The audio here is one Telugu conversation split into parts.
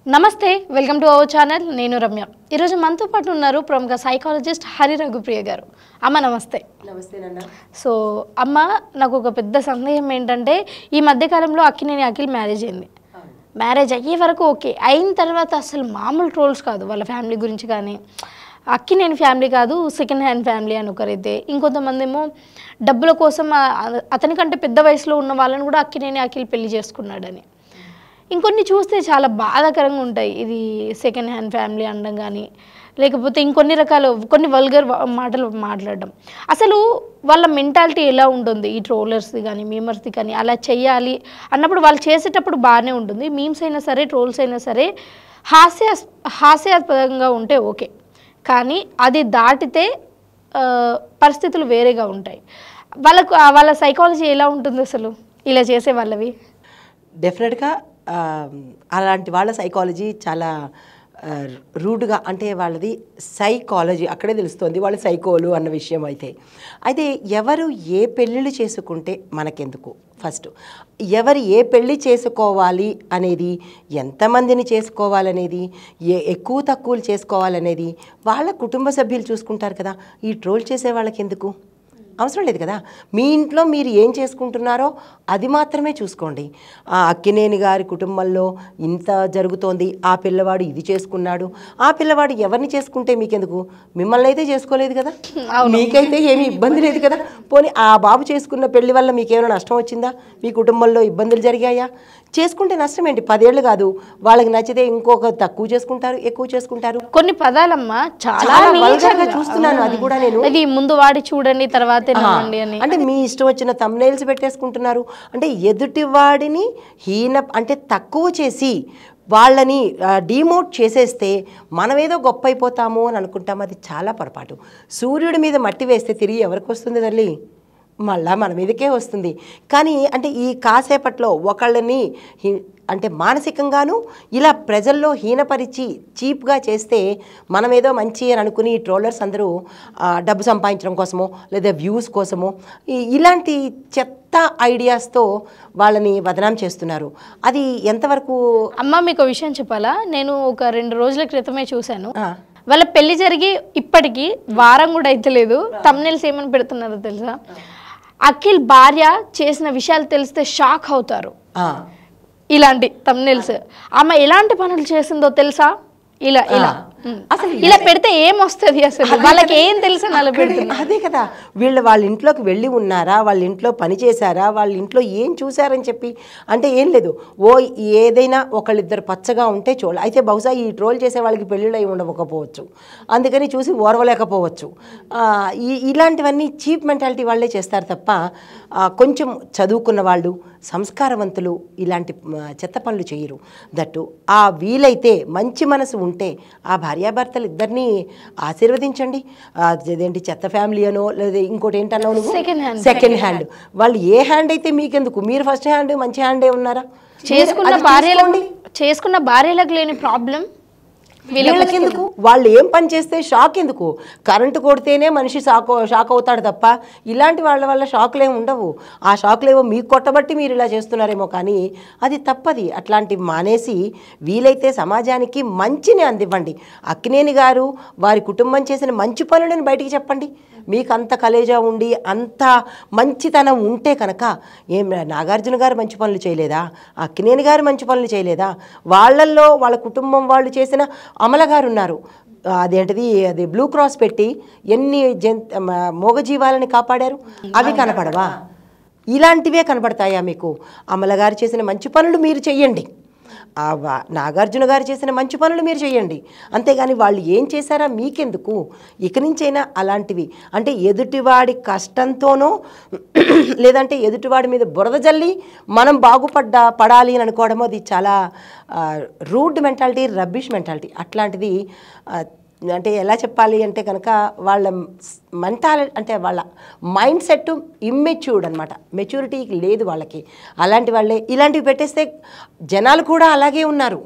నమస్తే వెల్కమ్ టు అవర్ ఛానల్ నేను రమ్య ఈరోజు మనతో పాటు ఉన్నారు ప్రముఖ సైకాలజిస్ట్ హరి రఘుప్రియ గారు అమ్మ నమస్తే నమస్తే నాన్న సో అమ్మ నాకు ఒక పెద్ద సందేహం ఏంటంటే ఈ మధ్య కాలంలో అక్కినేని అఖిల్ మ్యారేజ్ అయింది మ్యారేజ్ అయ్యే వరకు ఓకే అయిన తర్వాత అసలు మామూలు ట్రోల్స్ కాదు వాళ్ళ ఫ్యామిలీ గురించి కానీ అక్కినేని ఫ్యామిలీ కాదు సెకండ్ హ్యాండ్ ఫ్యామిలీ అని ఒకరైతే ఇంకొంతమంది ఏమో డబ్బుల కోసం అతనికంటే పెద్ద వయసులో ఉన్న వాళ్ళని కూడా అక్కినేని అఖిల్ పెళ్లి చేసుకున్నాడని ఇంకొన్ని చూస్తే చాలా బాధాకరంగా ఉంటాయి ఇది సెకండ్ హ్యాండ్ ఫ్యామిలీ అనడం కానీ లేకపోతే ఇంకొన్ని రకాల కొన్ని వల్గర్ మాటలు మాట్లాడడం అసలు వాళ్ళ మెంటాలిటీ ఎలా ఉంటుంది ఈ ట్రోలర్స్ది కానీ మీమర్స్ది కానీ అలా చెయ్యాలి అన్నప్పుడు వాళ్ళు చేసేటప్పుడు బాగానే ఉంటుంది మీమ్స్ అయినా సరే ట్రోల్స్ అయినా సరే హాస్యాస్పదంగా ఉంటే ఓకే కానీ అది దాటితే పరిస్థితులు వేరేగా ఉంటాయి వాళ్ళ సైకాలజీ ఎలా ఉంటుంది అసలు ఇలా చేసే వాళ్ళవి డెఫినెట్గా అలాంటి వాళ్ళ సైకాలజీ చాలా రూడ్గా అంటే వాళ్ళది సైకాలజీ అక్కడే తెలుస్తుంది వాళ్ళు సైకోలు అన్న విషయం అయితే ఎవరు ఏ పెళ్ళిళ్ళు చేసుకుంటే మనకెందుకు ఫస్ట్ ఎవరు ఏ పెళ్ళి చేసుకోవాలి అనేది ఎంతమందిని చేసుకోవాలనేది ఎక్కువ తక్కువలు చేసుకోవాలనేది వాళ్ళ కుటుంబ సభ్యులు చూసుకుంటారు కదా ఈ ట్రోల్ చేసే వాళ్ళకి ఎందుకు అవసరం లేదు కదా మీ ఇంట్లో మీరు ఏం చేసుకుంటున్నారో అది మాత్రమే చూసుకోండి అక్కినేని గారి కుటుంబంలో ఇంత జరుగుతోంది ఆ పిల్లవాడు ఇది చేసుకున్నాడు ఆ పిల్లవాడు ఎవరిని చేసుకుంటే మీకెందుకు మిమ్మల్ని అయితే చేసుకోలేదు కదా మీకైతే ఏమీ ఇబ్బంది లేదు కదా పోనీ ఆ బాబు చేసుకున్న పెళ్లి వల్ల మీకేమైనా నష్టం వచ్చిందా మీ కుటుంబంలో ఇబ్బందులు జరిగాయా చేసుకుంటే నష్టం ఏంటి 10 ఏళ్ళు కాదు వాళ్ళకి నచ్చితే ఇంకొక తక్కువ చేసుకుంటారు ఎక్కువ చేసుకుంటారు కొన్ని పదాలమ్మ చాలా చూస్తున్నాను అది కూడా నేను ఇది ముందు వాడి చూడండి తర్వాత అంటే మీ ఇష్టం వచ్చిన థంబ్నెయిల్స్ పెట్టేసుకుంటున్నారు అంటే ఎదుటి వాడిని అంటే తక్కువ చేసి వాళ్ళని డిమోట్ చేసేస్తే మనం ఏదో గొప్ప అయిపోతాము అని అనుకుంటాం అది చాలా పొరపాటు సూర్యుడి మీద మట్టి వేస్తే తిరిగి ఎవరికి వస్తుంది తల్లి మళ్ళా మన మీదకే వస్తుంది కానీ అంటే ఈ కాసేపట్లో ఒకళ్ళని అంటే మానసికంగాను ఇలా ప్రజల్లో హీనపరిచి చీప్గా చేస్తే మనం ఏదో మంచి అని అనుకుని ట్రోలర్స్ అందరూ డబ్బు సంపాదించడం కోసమో లేదా వ్యూస్ కోసమో ఇలాంటి చెత్త ఐడియాస్తో వాళ్ళని బదనాం చేస్తున్నారు అది ఎంతవరకు అమ్మ మీకు విషయం చెప్పాలా నేను ఒక 2 రోజుల క్రితమే చూశాను వాళ్ళ పెళ్లి జరిగి ఇప్పటికీ వారం కూడా అయితే లేదు థంబ్నెయిల్స్ ఏమని పెడుతున్నారో తెలుసా అఖిల్ భార్య చేసిన విషయాలు తెలిస్తే షాక్ అవుతారు ఇలాంటి థంబ్నెయిల్స్ ఆమె ఎలాంటి పనులు చేసిందో తెలుసా ఇలా ఇలా అసలు ఇలా పెడితే ఏమొస్తుంది అసలు వాళ్ళకి ఏం తెలుసు అలా పెడుతున్నారు అదే కదా వాళ్ళ ఇంట్లోకి వెళ్ళి ఉన్నారా వాళ్ళ ఇంట్లో పని చేశారా వాళ్ళ ఇంట్లో ఏం చూసారని చెప్పి అంటే ఏం లేదు ఏదైనా ఒకళ్ళిద్దరు పచ్చగా ఉంటే చూడాలి అయితే బహుశా ఈ ట్రోల్ చేసే వాళ్ళకి పెళ్ళిళ్ళు అయి ఉండకపోవచ్చు అందుకని చూసి ఓర్వలేకపోవచ్చు ఇలాంటివన్నీ చీప్ మెంటాలిటీ వాళ్ళే చేస్తారు తప్ప కొంచెం చదువుకున్న వాళ్ళు సంస్కారవంతులు ఇలాంటి చెత్త పనులు చేయరు దట్టు వీలైతే మంచి మనసు ఉంటే ఆ భార్యాభర్తలు ఇద్దరిని ఆశీర్వదించండి అదేంటి చెత్త ఫ్యామిలీ అనో లేదా ఇంకోటి ఏంటన్నావు నువ్వు సెకండ్ హ్యాండ్ వాళ్ళు ఏ హ్యాండ్ అయితే మీకెందుకు మీరు ఫస్ట్ హ్యాండ్ మంచి హ్యాండే ఉన్నారా చేసుకున్న భార్యలకు లేని ప్రాబ్లం వీళ్ళకెందుకు వాళ్ళు ఏం పని చేస్తే షాక్ ఎందుకు కరెంటు కొడితేనే మనిషి షాక్ అవుతాడు తప్ప ఇలాంటి వాళ్ళ వల్ల షాక్లు ఏమి ఉండవు ఆ షాక్లేవో మీకు కొట్టబట్టి మీరు ఇలా చేస్తున్నారేమో కానీ అది తప్పది అట్లాంటివి మానేసి వీలైతే సమాజానికి మంచిని అందివ్వండి అక్కినేని గారు వారి కుటుంబం చేసిన మంచి పనులను బయటికి చెప్పండి మీకు అంత కలేజా ఉండి అంత మంచితనం ఉంటే కనుక ఏం నాగార్జున గారు మంచి పనులు చేయలేదా అక్కినేని గారు మంచి పనులు చేయలేదా వాళ్ళల్లో వాళ్ళ కుటుంబం వాళ్ళు చేసిన అమల గారు ఉన్నారు అది బ్లూ క్రాస్ పెట్టి ఎన్ని మూగజీవాలని కాపాడారు అవి కనపడవా ఇలాంటివే కనపడతాయా మీకు అమల గారు చేసిన మంచి పనులు మీరు చెయ్యండి నాగార్జున గారు చేసిన మంచి పనులు మీరు చేయండి అంతేగాని వాళ్ళు ఏం చేశారా మీకెందుకు ఇక నుంచైనా అలాంటివి అంటే ఎదుటివాడి కష్టంతోనో లేదంటే ఎదుటివాడి మీద బురద జల్లి మనం పడాలి అని అనుకోవడమో అది చాలా రూడ్ మెంటాలిటీ రబ్బిష్ మెంటాలిటీ అట్లాంటిది అంటే ఎలా చెప్పాలి అంటే కనుక వాళ్ళ మెంటాలిటీ అంటే వాళ్ళ మైండ్ సెట్ ఇమ్మెచ్యూర్డ్ అనమాట మెచ్యూరిటీ లేదు వాళ్ళకి అలాంటి వాళ్ళే ఇలాంటివి పెట్టేస్తే జనాలు కూడా అలాగే ఉన్నారు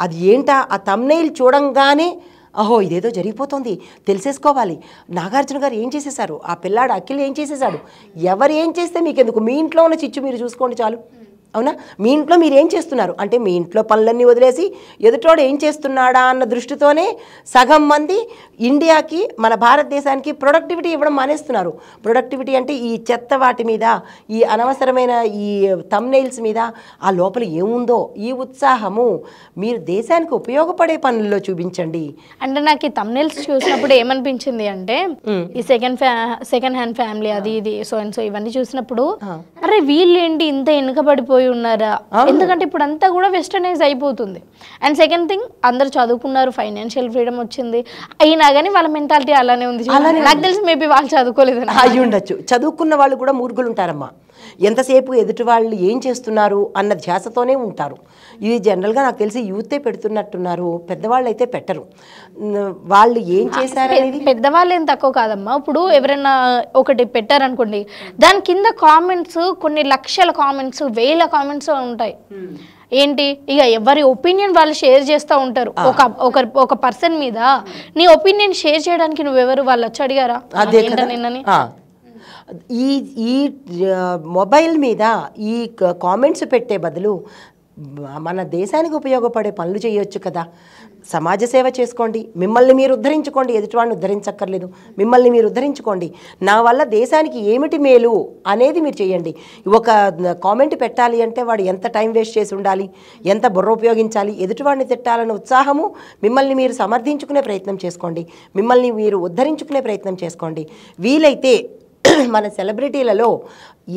అది ఏంటా ఆ థంబ్నెయిల్ చూడంగానే అహో ఇదేదో జరిగిపోతుంది తెలిసేసుకోవాలి నాగార్జున గారు ఏం చేసేసారు ఆ పిల్లాడు అఖిల్ ఏం చేసేసాడు ఎవరు ఏం చేస్తే మీకెందుకు మీ ఇంట్లో ఉన్న చిచ్చు మీరు చూసుకోండి చాలు అవునా? మీ ఇంట్లో మీరు ఏం చేస్తున్నారు అంటే మీ ఇంట్లో పనులన్నీ వదిలేసి ఎదుటోడు ఏం చేస్తున్నాడా అన్న దృష్టితోనే సగం మంది ఇండియాకి, మన భారతదేశానికి ప్రొడక్టివిటీ ఇవ్వడం మానేస్తున్నారు. ప్రొడక్టివిటీ అంటే ఈ చెత్త వాటి మీద, ఈ అనవసరమైన ఈ థంబ్నెయిల్స్ మీద ఆ లోపల ఏముందో ఈ ఉత్సాహము మీరు దేశానికి ఉపయోగపడే పనుల్లో చూపించండి. అంటే నాకు ఈ థంబ్నెయిల్స్ చూసినప్పుడు ఏమనిపించింది అంటే ఈ సెకండ్ హ్యాండ్ ఫ్యామిలీ అది ఇది సో అండ్ సో ఇవన్నీ చూసినప్పుడు అరే వీళ్ళేంటి ఇంత వెనుకబడిపోయి ఉన్నారా, ఎందుకంటే ఇప్పుడు అంతా కూడా వెస్టర్నైజ్ అయిపోతుంది. అండ్ సెకండ్ థింగ్ అందరు చదువుకున్నారు, ఫైనాన్షియల్ ఫ్రీడమ్ వచ్చింది, అయినా కానీ వాళ్ళ మెంటాలిటీ అలానే ఉంది. నాకు తెలిసి మేబీ వాళ్ళు చదువుకోలేదు అయి ఉండొచ్చు. చదువుకున్న వాళ్ళు కూడా మూర్ఖులు ఉంటారమ్మా. ఎంతసేపు ఎదుటి వాళ్ళు ఏం చేస్తున్నారు అన్న ధ్యాసతోనే ఉంటారు. ఇది జనరల్గా నాకు తెలిసి యూతే పెడుతున్నట్టున్నారు, పెద్దవాళ్ళు అయితే పెట్టరు. వాళ్ళు ఏం చేశారనేది పెద్దవాళ్ళు ఏం తక్కువ కాదమ్మా. ఇప్పుడు ఎవరైనా ఒకటి పెట్టారనుకోండి, దాని కింద కామెంట్స్ కొన్ని లక్షల కామెంట్స్, వేల కామెంట్స్ ఉంటాయి. ఏంటి ఇక ఎవరి ఒపీనియన్ వాళ్ళు షేర్ చేస్తూ ఉంటారు. ఒక పర్సన్ మీద నీ ఒపీనియన్ షేర్ చేయడానికి నువ్వెవరు, వాళ్ళు వచ్చి అడిగారా నిన్నని? ఈ మొబైల్ మీద ఈ కామెంట్స్ పెట్టే బదులు మన దేశానికి ఉపయోగపడే పనులు చేయొచ్చు కదా. సమాజ సేవ చేసుకోండి, మిమ్మల్ని మీరు ఉద్ధరించుకోండి, ఎదుటివాడిని ఉద్ధరించక్కర్లేదు, మిమ్మల్ని మీరు ఉద్ధరించుకోండి. నా వల్ల దేశానికి ఏమిటి మేలు అనేది మీరు చేయండి. ఒక కామెంట్ పెట్టాలి అంటే వాడు ఎంత టైం వేస్ట్ చేసి ఉండాలి, ఎంత బుర్ర ఉపయోగించాలి, ఎదుటివాడిని తిట్టాలన్న ఉత్సాహము మిమ్మల్ని మీరు సమర్థించుకునే ప్రయత్నం చేసుకోండి, మిమ్మల్ని మీరు ఉద్ధరించుకునే ప్రయత్నం చేసుకోండి. వీలైతే మన సెలబ్రిటీలలో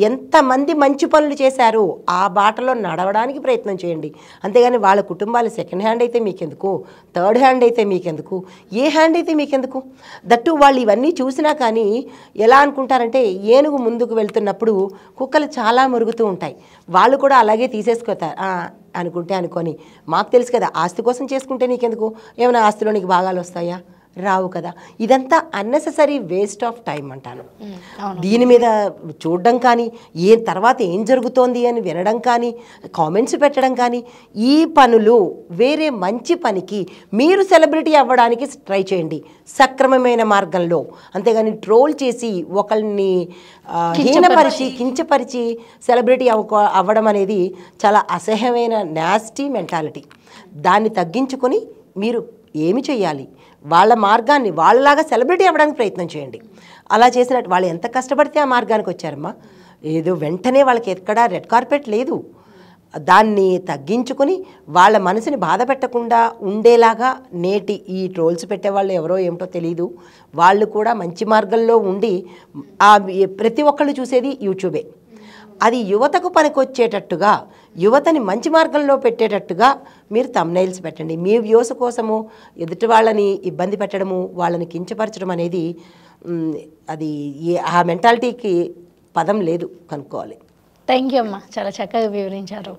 ఎంతమంది మంచి పనులు చేశారో ఆ బాటలో నడవడానికి ప్రయత్నం చేయండి. అంతేగాని వాళ్ళ కుటుంబాలు సెకండ్ హ్యాండ్ అయితే మీకెందుకు, థర్డ్ హ్యాండ్ అయితే మీకెందుకు, ఏ హ్యాండ్ అయితే మీకెందుకు. దట్టు వాళ్ళు ఇవన్నీ చూసినా కానీ ఎలా అనుకుంటారంటే ఏనుగు ముందుకు వెళ్తున్నప్పుడు కుక్కలు చాలా మురుగుతూ ఉంటాయి, వాళ్ళు కూడా అలాగే తీసేసుకోతారు అనుకుంటే అనుకొని. మాకు తెలుసు కదా, ఆస్తి కోసం చేసుకుంటే నీకెందుకు, ఏమైనా ఆస్తిలో నీకు భాగాలు వస్తాయా, రావు కదా. ఇదంతా అన్నెసెసరీ వేస్ట్ ఆఫ్ టైం అంటాను. దీని మీద చూడడం కానీ, తర్వాత ఏం జరుగుతోంది అని వినడం కానీ, కామెంట్స్ పెట్టడం కానీ, ఈ పనులు వేరే మంచి పనికి మీరు సెలబ్రిటీ అవ్వడానికి ట్రై చేయండి సక్రమమైన మార్గంలో. అంతేగాని ట్రోల్ చేసి ఒకళ్ళని హీనపరిచి కించపరిచి సెలబ్రిటీ అవ్వడం అనేది చాలా అసహ్యమైన నాస్టీ మెంటాలిటీ. దాన్ని తగ్గించుకొని మీరు ఏమి చేయాలి, వాళ్ళ మార్గాన్ని వాళ్ళలాగా సెలబ్రిటీ అవ్వడానికి ప్రయత్నం చేయండి. అలా చేసినట్టు వాళ్ళు ఎంత కష్టపడితే ఆ మార్గానికి వచ్చారమ్మా. ఏదో వెంటనే వాళ్ళకి ఎక్కడా రెడ్ కార్పెట్ లేదు. దాన్ని తగ్గించుకొని వాళ్ళ మనసుని బాధ పెట్టకుండా ఉండేలాగా నేటి ఈ ట్రోల్స్ పెట్టేవాళ్ళు ఎవరో ఏమిటో తెలియదు, వాళ్ళు కూడా మంచి మార్గంలో ఉండి ప్రతి ఒక్కళ్ళు చూసేది యూట్యూబే. అది యువతకు పనికొచ్చేటట్టుగా, యువతని మంచి మార్గంలో పెట్టేటట్టుగా మీరు థంబ్నెయిల్స్ పెట్టండి. మీ వ్యూస్ కోసము ఎదుటి వాళ్ళని ఇబ్బంది పెట్టడము, వాళ్ళని కించపరచడం అనేది అది ఆ మెంటాలిటీకి పదం లేదు, కనుక్కోవాలి. థ్యాంక్ యూ అమ్మా, చాలా చక్కగా వివరించారు.